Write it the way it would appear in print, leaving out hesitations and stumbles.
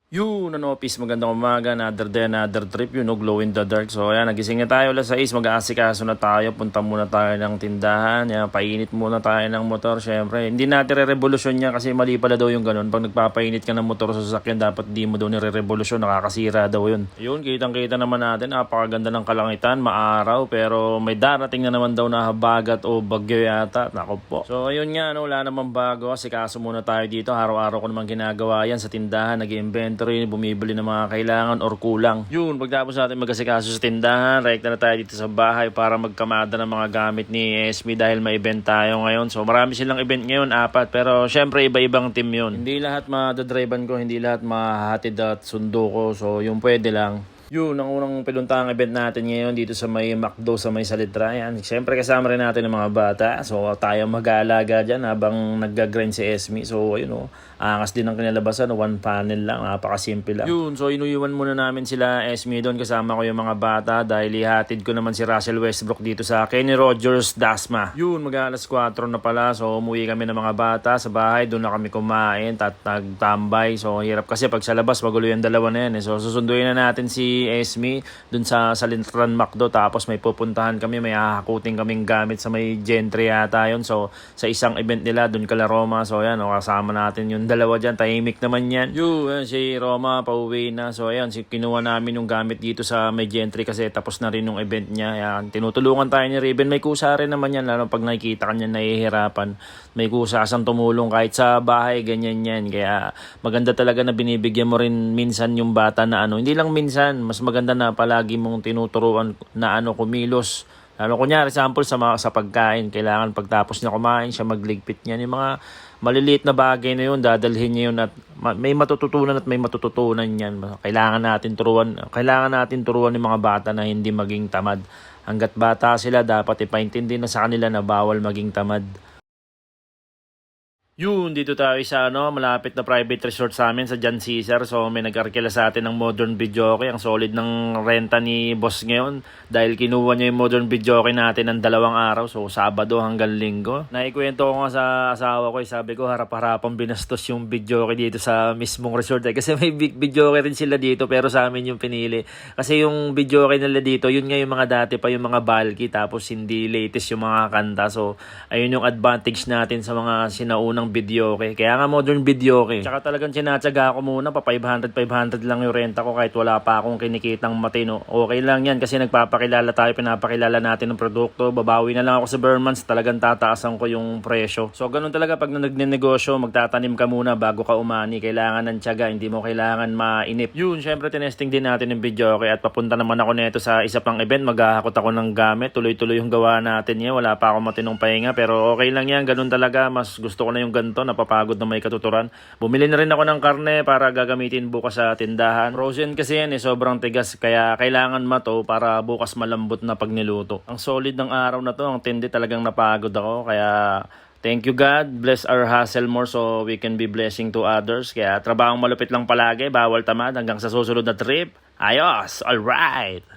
Yun, ano, peace, magandang umaga, another day, another trip, glow in the dark. So, ayan, nagising na tayo alas 6, mag-aasikaso na tayo, punta muna tayo ng tindahan, ayan, painit muna tayo ng motor, syempre. Hindi natin re-revolusyon niya kasi mali pala daw yung ganun. Pag nagpapainit ka ng motor sa sasakyan, dapat di mo daw nire-revolusyon, nakakasira daw yun. Ayun, kitang-kita naman natin, napakaganda ng kalangitan, maaraw, pero may darating na naman daw na habagat o bagyo yata, nako po. So, ayun nga, ano, wala namang bago, asikaso muna tayo dito, araw-araw ko naman ginagawa yan sa tindahan, nag-invent bumibili ng mga kailangan or kulang. Yun, pagtapos natin mag-asikaso sa tindahan, rekta na tayo dito sa bahay para magkamada ng mga gamit ni Esme dahil may event tayo ngayon. So marami silang event ngayon, 4, pero syempre iba-ibang team yun. Hindi lahat madadrivean ko, hindi lahat mahatid at sundo ko. So yung pwede lang. Yun, ang unang pinuntahang event natin ngayon dito sa may McDo sa may Salitra. Yan. Siyempre kasama rin natin ng mga bata. So tayo mag-aalaga dyan habang nag-grind si Esme. So ayun angas din ang kinalabasan. One panel lang, napakasimple lang. Yun, so inuiwan muna namin sila Esme doon. Kasama ko yung mga bata dahil ihatid ko naman si Russell Westbrook dito sa Kenny Rogers Dasma. Yun, mag-alas 4 na pala. So umuwi kami ng mga bata sa bahay. Doon na kami kumain at nagtambay. So hirap kasi pag sa labas magulo yung dalawa na yan. So susunduin na natin si Esme dun sa Salintran McDo, tapos may pupuntahan kami, may hahakutin kaming gamit sa may Gentry yata yun. So sa isang event nila dun kala Roma, so ayan, kasama natin yung dalawa dyan, tahimik naman yan. Si Roma pauwi na, so ayan, kinuha namin yung gamit dito sa may Gentry kasi tapos na rin yung event niya. Ayan, tinutulungan tayo ni Riven, may kusa rin naman yan, lalo pag nakikita kanya nahihirapan, may kusa siyang tumulong kahit sa bahay, ganyan yan. Kaya maganda talaga na binibigyan mo rin minsan yung bata na hindi lang minsan, mas maganda na palagi mong tinuturuan na kumilos. Kunyari, example, sa pagkain, kailangan pagtapos niya kumain, siya magligpit niya. Yung mga maliliit na bagay na yun, dadalhin niya yun at may matututunan yan. Kailangan natin turuan ng mga bata na hindi maging tamad. Hanggat bata sila, dapat ipaintindi na sa kanila na bawal maging tamad. Yun, dito tayo sa malapit na private resort sa amin sa John Caesar. So may nag-arkila sa atin ng modern videoke. Ang solid ng renta ni boss ngayon dahil kinuha niya yung modern videoke natin ng 2 araw. So Sabado hanggang Linggo. Naikwento ko nga sa asawa ko, sabi ko harap-harapang binastos yung videoke dito sa mismong resort. Kasi may big videoke rin sila dito pero sa amin yung pinili. Kasi yung videoke nila dito, yun nga yung mga dati pa, yung mga bulky, tapos hindi latest yung mga kanta. So ayun yung advantage natin sa mga sinaunang videoke. Kaya nga modern videoke. Tsaka talagang sinatsaga ako muna, pa 500 lang yung renta ko kahit wala pa akong kinikitang matino. Okay lang yan kasi nagpapakilala tayo, pinapakilala natin ng produkto. Babawi na lang ako sa Bermans, talagang tataasan ko yung presyo. So ganun talaga pag nagnenegosyo, magtatanim ka muna bago ka umani. Kailangan ng tiyaga, hindi mo kailangan mainip. Yun, syempre tinesting din natin yung videoke at papunta naman ako nito sa isa pang event. Maghahakot ako ng gamit, tuloy-tuloy yung gawa natin yan. Wala pa akong matinong pahinga pero okay lang yan, ganun talaga. Mas gusto ko na yung ganito, napapagod na may katuturan. Bumili na rin ako ng karne para gagamitin bukas sa tindahan. Frozen kasi yan sobrang tigas kaya kailangan mato para bukas malambot na pag niluto. Ang solid ng araw na to, ang tindi, talagang napagod ako kaya thank you God, bless our hustle more so we can be blessing to others. Kaya trabahong malupit lang palagi, bawal tamad hanggang sa susunod na trip. Ayos, alright!